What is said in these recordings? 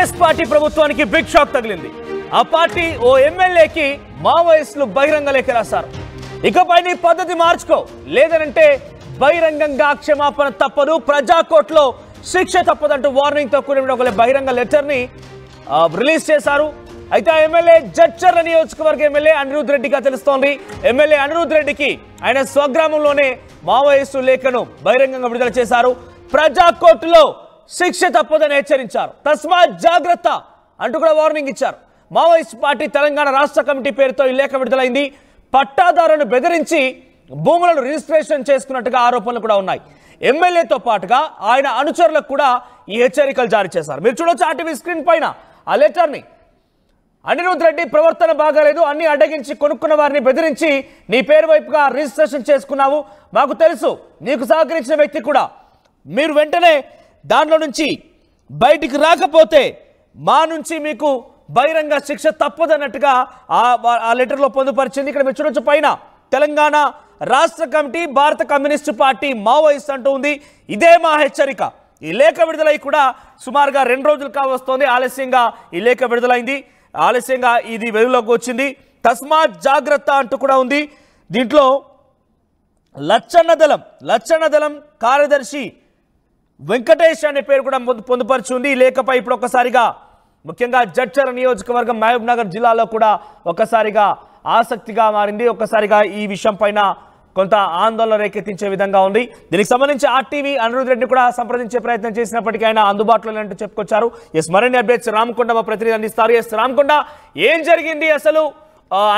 Congress party ప్రభుత్వానికి big shock తగిలింది. ఆ పార్టీ ఓ ఎమ్మెల్యేకి మావోయిస్టులు బహిరంగ లేఖ రాశారు. ఇకపై నీ పద్ధతి మార్చుకో, లేదనంటే బహిరంగంగా క్షమాపణ తప్పదు, ప్రజాకోర్టులో శిక్ష తప్పదంటూ వార్నింగ్ తో కూడిన ఒక బహిరంగ లెటర్ ని రిలీజ్ చేశారు. అయితే ఆ ఎమ్మెల్యే జడ్చర్ల నియోజకవర్గ ఎమ్మెల్యే అనిరుద్ రెడ్డిగా తెలుస్తోంది. ఎమ్మెల్యే అనిరుద్ రెడ్డికి ఆయన స్వగ్రామంలోనే మావోయిస్టు లేఖను బహిరంగంగా విడుదల చేశారు. ప్రజాకోర్టులో శిక్ష తప్పదని హెచ్చరించారు. తస్మాత్ జాగ్రత్త అంటూ కూడా వార్నింగ్ ఇచ్చారు. మావోయిస్ట్ పార్టీ తెలంగాణ రాష్ట్ర కమిటీ పేరుతో ఈ లేఖ విడుదలైంది. పట్టాదారులను బెదిరించి భూములను రిజిస్ట్రేషన్ చేసుకున్నట్టుగా ఆరోపణలు కూడా ఉన్నాయి. ఎమ్మెల్యేతో పాటుగా ఆయన అనుచరులకు కూడా ఈ హెచ్చరికలు జారీ చేశారు. మీరు చూడొచ్చు ఆర్టీవీ స్క్రీన్ పైన ఆ లెటర్ని. అనిరుద్ రెడ్డి ప్రవర్తన బాగాలేదు, అన్ని అడ్డగించి కొనుక్కున్న వారిని బెదిరించి నీ పేరు వైపుగా రిజిస్ట్రేషన్ చేసుకున్నావు, మాకు తెలుసు నీకు సహకరించిన వ్యక్తి కూడా, మీరు వెంటనే దానిలో నుంచి బయటికి రాకపోతే మా నుంచి మీకు బహిరంగ శిక్ష తప్పదన్నట్టుగా ఆ లెటర్లో పొందుపరిచింది. ఇక్కడ మీరు చూడొచ్చు పైన తెలంగాణ రాష్ట్ర కమిటీ భారత కమ్యూనిస్టు పార్టీ మావోయిస్ట్ అంటూ ఉంది. ఇదే మా హెచ్చరిక. ఈ లేఖ విడుదలై కూడా సుమారుగా 2 రోజులు కావస్తోంది. ఆలస్యంగా ఈ లేఖ విడుదలైంది, ఆలస్యంగా ఇది వెలుగులోకి వచ్చింది. తస్మాత్ జాగ్రత్త అంటూ కూడా ఉంది. దీంట్లో లచ్చన్న దళం కార్యదర్శి వెంకటేష్ అనే పేరు కూడా పొందుపరిచి ఉంది. ఈ లేఖపై ఇప్పుడు ఒక్కసారిగా ముఖ్యంగా జడ్చర్ల నియోజకవర్గం మహబూబ్ నగర్ జిల్లాలో కూడా ఒక్కసారిగా ఆసక్తిగా మారింది. ఒక్కసారిగా ఈ విషయం పైన కొంత ఆందోళన రేకెత్తించే విధంగా ఉంది. దీనికి సంబంధించి ఆర్టీవీ అనిరుద్ రెడ్డి కూడా సంప్రదించే ప్రయత్నం చేసినప్పటికీ ఆయన అందుబాటులో లేనంటూ చెప్పుకొచ్చారు. మరిన్ని అప్డేట్స్ రామకొండ మా ప్రతినిధి అందిస్తారు. రామకొండ, ఏం జరిగింది అసలు?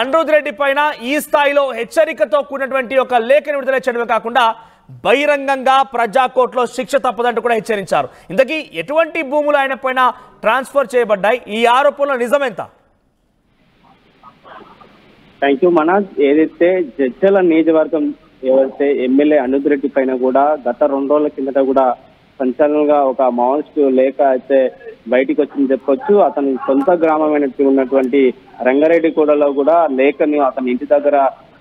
అనిరుద్ రెడ్డి పైన ఈ స్థాయిలో హెచ్చరికతో కూడినటువంటి ఒక లేఖను విడుదల చేయడమే కాకుండా బహిరంగంగా ప్రజాకోర్టులో శిక్ష తప్పదంటూ కూడా హెచ్చరించారు. ఇంతకీ ఎటువంటి భూములు ఆయన పైన ట్రాన్స్ఫర్ చేయబడ్డాయి? ఈ ఆరోపణలో నిజమెంత? Thank you Manoj. ఏదైతే జడ్చర్ల నియోజకవర్గం ఎవరైతే ఎమ్మెల్యే అనిరుద్ రెడ్డి పైన కూడా గత 2 రోజుల కిందట కూడా సంచలనంగా ఒక మావోయిస్టు లేఖ అయితే బయటికి వచ్చింది చెప్పొచ్చు. అతని సొంత గ్రామమైనట్టు ఉన్నటువంటి రంగారెడ్డి కూడలో కూడా లేఖని అతని ఇంటి దగ్గర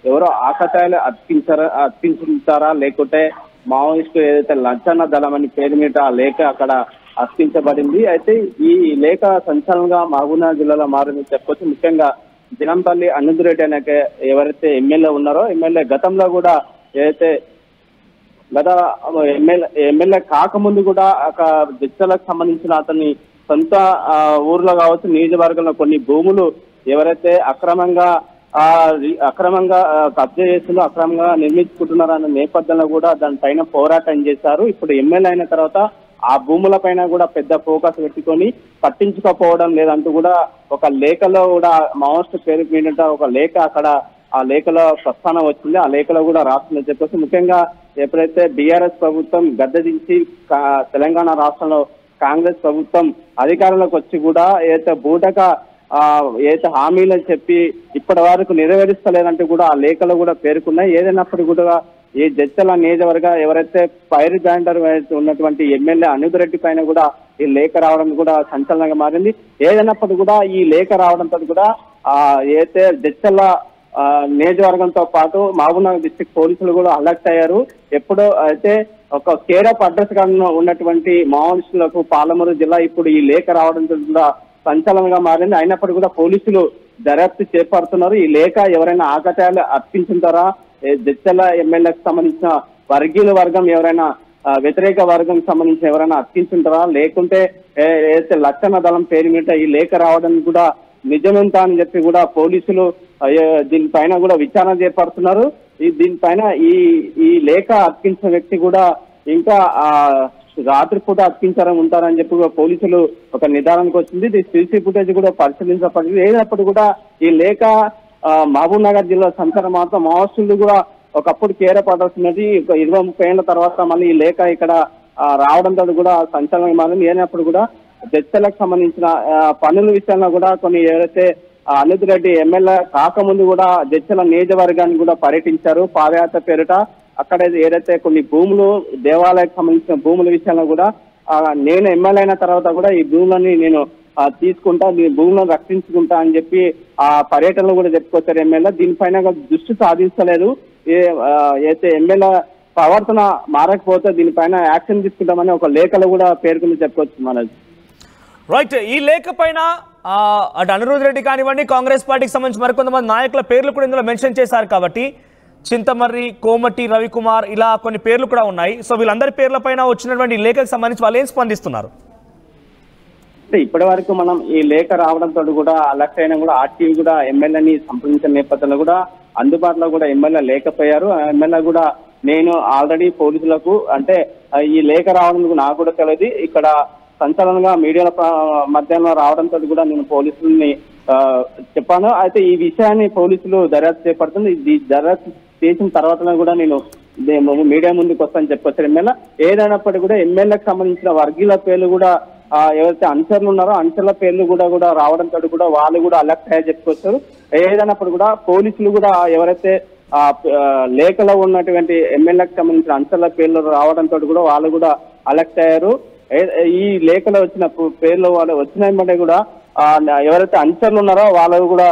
ఎవరో ఆకతాయిలు అర్పించారా లేకుంటే మావోయిస్టు ఏదైతే లచ్చన్న దళం అని పేరు మీద ఆ లేఖ అక్కడ అర్పించబడింది. అయితే ఈ లేఖ సంచలనంగా మహబూబ్నగర్ జిల్లాలో మారిందని చెప్పొచ్చు. ముఖ్యంగా దినంపల్లి అనిరుద్ రెడ్డి అనే ఎవరైతే ఎమ్మెల్యే ఉన్నారో, ఎమ్మెల్యే గతంలో కూడా ఏదైతే ఎమ్మెల్యే కాకముందు కూడా ఒక జడ్చర్లకు సంబంధించిన అతని సొంత ఊర్లో కావచ్చు నియోజకవర్గంలో కొన్ని భూములు ఎవరైతే అక్రమంగా కబ్జా చేస్తుందో, అక్రమంగా నిర్మించుకుంటున్నారన్న నేపథ్యంలో కూడా దానిపైన పోరాటం చేశారు. ఇప్పుడు ఎమ్మెల్యే అయిన తర్వాత ఆ భూముల పైన కూడా పెద్ద ఫోకస్ పెట్టుకొని పట్టించుకోకపోవడం లేదంటూ కూడా ఒక లేఖలో కూడా మావోయిస్టు పేరు మీద ఒక లేఖ అక్కడ ఆ లేఖలో ప్రస్థానం వచ్చింది. ఆ లేఖలో కూడా రాస్తుందని చెప్పేసి ముఖ్యంగా ఎప్పుడైతే బీఆర్ఎస్ ప్రభుత్వం గద్దెదించి తెలంగాణ రాష్ట్రంలో కాంగ్రెస్ ప్రభుత్వం అధికారంలోకి వచ్చి కూడా ఏదైతే బూటక ఏదైతే హామీలని చెప్పి ఇప్పటి వరకు నెరవేరుస్తలేదంటూ కూడా ఆ లేఖలో కూడా పేర్కొన్నాయి. ఏదైనప్పుడు కూడా ఈ జడ్చర్ల నియోజకవర్గ ఎవరైతే ఫైర్ జాయింటర్ ఉన్నటువంటి ఎమ్మెల్యే అనిరుద్ రెడ్డి పైన కూడా ఈ లేఖ రావడం కూడా సంచలనంగా మారింది. ఏదైనప్పుడు కూడా ఈ లేఖ రావడంతో కూడా ఏదైతే జడ్చర్ల నియోజకవర్గంతో పాటు మహబూబ్నగర్ డిస్ట్రిక్ట్ పోలీసులు కూడా అలర్ట్ అయ్యారు. ఎప్పుడో అయితే ఒక కేర్ ఆఫ్ అడ్రస్ గా ఉన్నటువంటి మావోయిస్టులకు పాలమూరు జిల్లా ఇప్పుడు ఈ లేఖ రావడంతో కూడా సంచలనంగా మారింది. అయినప్పటికీ కూడా పోలీసులు దర్యాప్తు చేపడుతున్నారు. ఈ లేఖ ఎవరైనా ఆకతాయాలు అర్పించుంటారా, జడ్చర్ల ఎమ్మెల్యేకి సంబంధించిన వర్గీయుల వర్గం ఎవరైనా వ్యతిరేక వర్గం సంబంధించిన ఎవరైనా అర్పించుంటారా, లేకుంటే ఏదైతే లచ్చన్న దళం పేరు మీద ఈ లేఖ రావడం కూడా నిజమెంత అని చెప్పి కూడా పోలీసులు దీనిపైన కూడా విచారణ చేపడుతున్నారు. దీనిపైన ఈ లేఖ అర్పించిన వ్యక్తి కూడా ఇంకా రాత్రిపూట అర్పించారని ఉంటారని చెప్పి పోలీసులు ఒక నిర్ధారణకు వచ్చింది. సీసీ ఫుటేజ్ కూడా పరిశీలించబడింది. ఏదైనప్పుడు కూడా ఈ లేఖ మహబూబ్ నగర్ జిల్లా సంచలనం మాత్రం మావోయిస్టులు కూడా ఒకప్పుడు కేరపడాల్సినది 20-30 ఏళ్ల తర్వాత మళ్ళీ ఈ లేఖ ఇక్కడ రావడంతో కూడా సంచలనం మారింది. ఏదైనప్పుడు కూడా జడ్చర్లకు సంబంధించిన పనుల విషయంలో కూడా కొన్ని ఏదైతే అనిరుద్ రెడ్డి ఎమ్మెల్యే కాకముందు కూడా జడ్చర్ల నియోజకవర్గాన్ని కూడా పర్యటించారు పాదయాత్ర పేరిట. అక్కడ ఏదైతే కొన్ని భూములు దేవాలయానికి సంబంధించిన భూముల విషయంలో కూడా నేను ఎమ్మెల్యే అయిన తర్వాత కూడా ఈ భూములని నేను తీసుకుంటా, మీ భూములను రక్షించుకుంటా అని చెప్పి ఆ పర్యటనలో కూడా చెప్పుకొచ్చారు ఎమ్మెల్యే. దీనిపైన దృష్టి సాధించలేదు. అయితే ఎమ్మెల్యే ప్రవర్తన మారకపోతే దీనిపైన యాక్షన్ తీసుకుంటామని ఒక లేఖలో కూడా పేర్కొని చెప్పుకోవచ్చు మనది. రైట్, ఈ లేఖ పైన అటు అనిరుద్ రెడ్డి కానివ్వండి, కాంగ్రెస్ పార్టీకి సంబంధించి మరికొంతమంది నాయకుల పేర్లు కూడా ఇందులో మెన్షన్ చేశారు కాబట్టి చింతమర్రి, కోమటి రవికుమార్ ఇలా కొన్ని పేర్లు కూడా ఉన్నాయి. సో వీళ్ళందరి పేర్లపైన వచ్చినటువంటి లేఖకు సంబంధించి వాళ్ళు ఏం స్పందిస్తున్నారు? ఇప్పటి వరకు మనం ఈ లేఖ రావడంతో కూడా అలర్ట్ అయినా కూడా ఆర్టీవీ కూడా ఎమ్మెల్యేని సంప్రదించిన నేపథ్యంలో కూడా అందుబాటులో కూడా ఎమ్మెల్యే లేకపోయారు. ఎమ్మెల్యే కూడా నేను ఆల్రెడీ పోలీసులకు అంటే ఈ లేఖ రావడం నాకు కూడా తెలియదు, ఇక్కడ సంచలనంగా మీడియాల మధ్యాహ్నం రావడంతో కూడా నేను పోలీసుల్ని చెప్పాను. అయితే ఈ విషయాన్ని పోలీసులు దర్యాప్తు చేపడుతుంది. ఈ దర్యాప్తు చేసిన తర్వాత కూడా నేను మీడియా ముందుకు వస్తానని చెప్పొచ్చారు ఎమ్మెల్యే. ఏదైనప్పటికీ కూడా ఎమ్మెల్యేకి సంబంధించిన వర్గీయుల పేర్లు కూడా ఎవరైతే అనుచరులు ఉన్నారో అనుచరుల పేర్లు కూడా రావడంతో కూడా వాళ్ళు కూడా అలర్ట్ అయ్యా చెప్పుకొచ్చారు. ఏదైనప్పుడు కూడా పోలీసులు కూడా ఎవరైతే లేఖలో ఉన్నటువంటి ఎమ్మెల్యేకి సంబంధించిన అనుచరుల పేర్లు రావడంతో కూడా వాళ్ళు కూడా అలర్ట్ అయ్యారు. ఈ లేఖలో వచ్చిన పేర్లు వాళ్ళు వచ్చినాయంటే కూడా ఎవరైతే అనుచరులు ఉన్నారో వాళ్ళు కూడా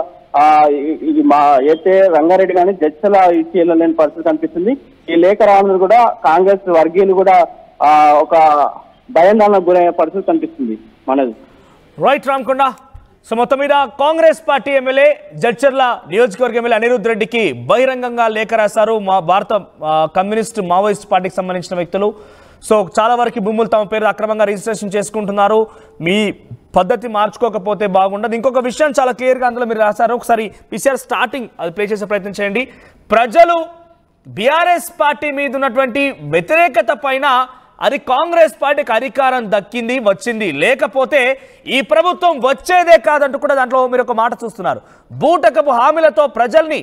ఇది మా అయితే రంగారెడ్డి కానీ జడ్చల ఇచ్చి వెళ్ళలేని పరిస్థితి కనిపిస్తుంది. ఈ లేఖ రావడం కూడా కాంగ్రెస్ వర్గీయులు కూడా ఒక భయాందోళనకు గురయ్యే పరిస్థితి కనిపిస్తుంది మనది. రైట్ రామకొండ, సో మొత్తం మీద కాంగ్రెస్ పార్టీ ఎమ్మెల్యే జడ్చర్ల నియోజకవర్గ ఎమ్మెల్యే అనిరుద్ రెడ్డికి బహిరంగంగా లేఖ రాశారు మా భారత కమ్యూనిస్ట్ మావోయిస్ట్ పార్టీకి సంబంధించిన వ్యక్తులు. సో చాలా వరకు భూములు తమ పేరు అక్రమంగా రిజిస్ట్రేషన్ చేసుకుంటున్నారు, మీ పద్ధతి మార్చుకోకపోతే బాగుండదు. ఇంకొక విషయం చాలా క్లియర్గా అందులో మీరు రాశారు, ఒకసారి పిసిఆర్ స్టార్టింగ్ అది ప్లే చేసే ప్రయత్నం చేయండి. ప్రజలు బీఆర్ఎస్ పార్టీ మీద ఉన్నటువంటి వ్యతిరేకత పైన అది కాంగ్రెస్ పార్టీకి అధికారం దక్కింది వచ్చింది, లేకపోతే ఈ ప్రభుత్వం వచ్చేదే కాదంటూ కూడా దాంట్లో మీరు ఒక మాట చూస్తున్నారు. బూటకపు హామీలతో ప్రజల్ని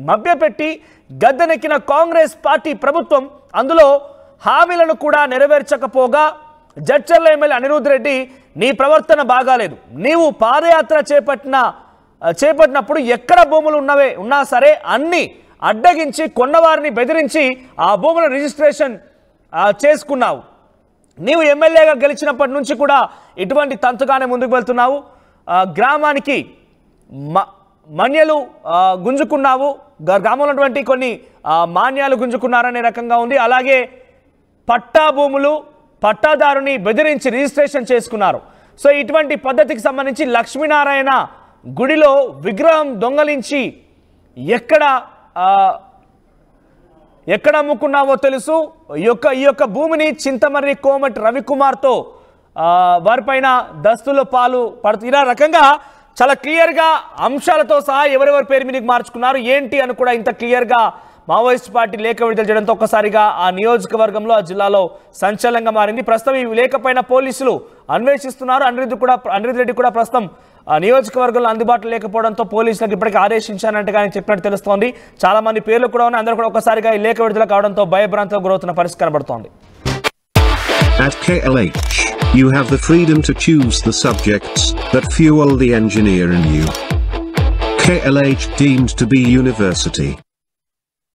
మభ్యపెట్టి గద్దెనెక్కిన కాంగ్రెస్ పార్టీ ప్రభుత్వం అందులో హామీలను కూడా నెరవేర్చకపోగా జడ్చర్ల ఎమ్మెల్యే అనిరుద్ రెడ్డి నీ ప్రవర్తన బాగాలేదు, నీవు పాదయాత్ర చేపట్టినప్పుడు ఎక్కడ భూములు ఉన్నా సరే అన్ని అడ్డగించి కొన్నవారిని బెదిరించి ఆ భూముల రిజిస్ట్రేషన్ చేసుకున్నావు. నీవు ఎమ్మెల్యేగా గెలిచినప్పటి నుంచి కూడా ఇటువంటి తంతుగానే ముందుకు వెళ్తున్నావు. గ్రామానికి మన్యలు గుంజుకున్నావు, గ్రామంలో ఉన్నటువంటి కొన్ని మాన్యాలు గుంజుకున్నారనే రకంగా ఉంది. అలాగే పట్టా భూములు పట్టాదారుని బెదిరించి రిజిస్ట్రేషన్ చేసుకున్నారు. సో ఇటువంటి పద్ధతికి సంబంధించి లక్ష్మీనారాయణ గుడిలో విగ్రహం దొంగలించి ఎక్కడ అమ్ముకున్నావో తెలుసు. ఈ యొక్క భూమిని చింతమర్రి కోమటి రవికుమార్తో వారిపైన దస్తుల పాలు పడుతూ ఇలా రకంగా చాలా క్లియర్గా అంశాలతో సహా ఎవరెవరి పేరు మీదకి మార్చుకున్నారు ఏంటి అని కూడా ఇంత క్లియర్గా మావోయిస్ట్ పార్టీ లేఖ విడుదల చేయడంతో ఒక్కసారిగా ఆ నియోజకవర్గంలో ఆ జిల్లాలో సంచలనంగా మారింది. ప్రస్తుతం ఈ లేఖ పైన పోలీసులు అన్వేషిస్తున్నారు. అనిరుద్ రెడ్డి కూడా ప్రస్తుతం నియోజకవర్గంలో అందుబాటులో లేకపోవడంతో పోలీసులకు ఇప్పటికీ ఆదేశించానంటే కానీ చెప్పినట్టు తెలుస్తోంది. చాలా మంది పేర్లు కూడా ఉన్నాయి, అందరూ కూడా ఒక్కసారిగా ఈ లేఖ విడుదల కావడంతో భయభ్రాంతులకు గురవుతున్న పరిస్థితి కనబడుతోంది. At KLH, you have the freedom to choose the subjects that fuel the engineer in you. KLH deemed to be university.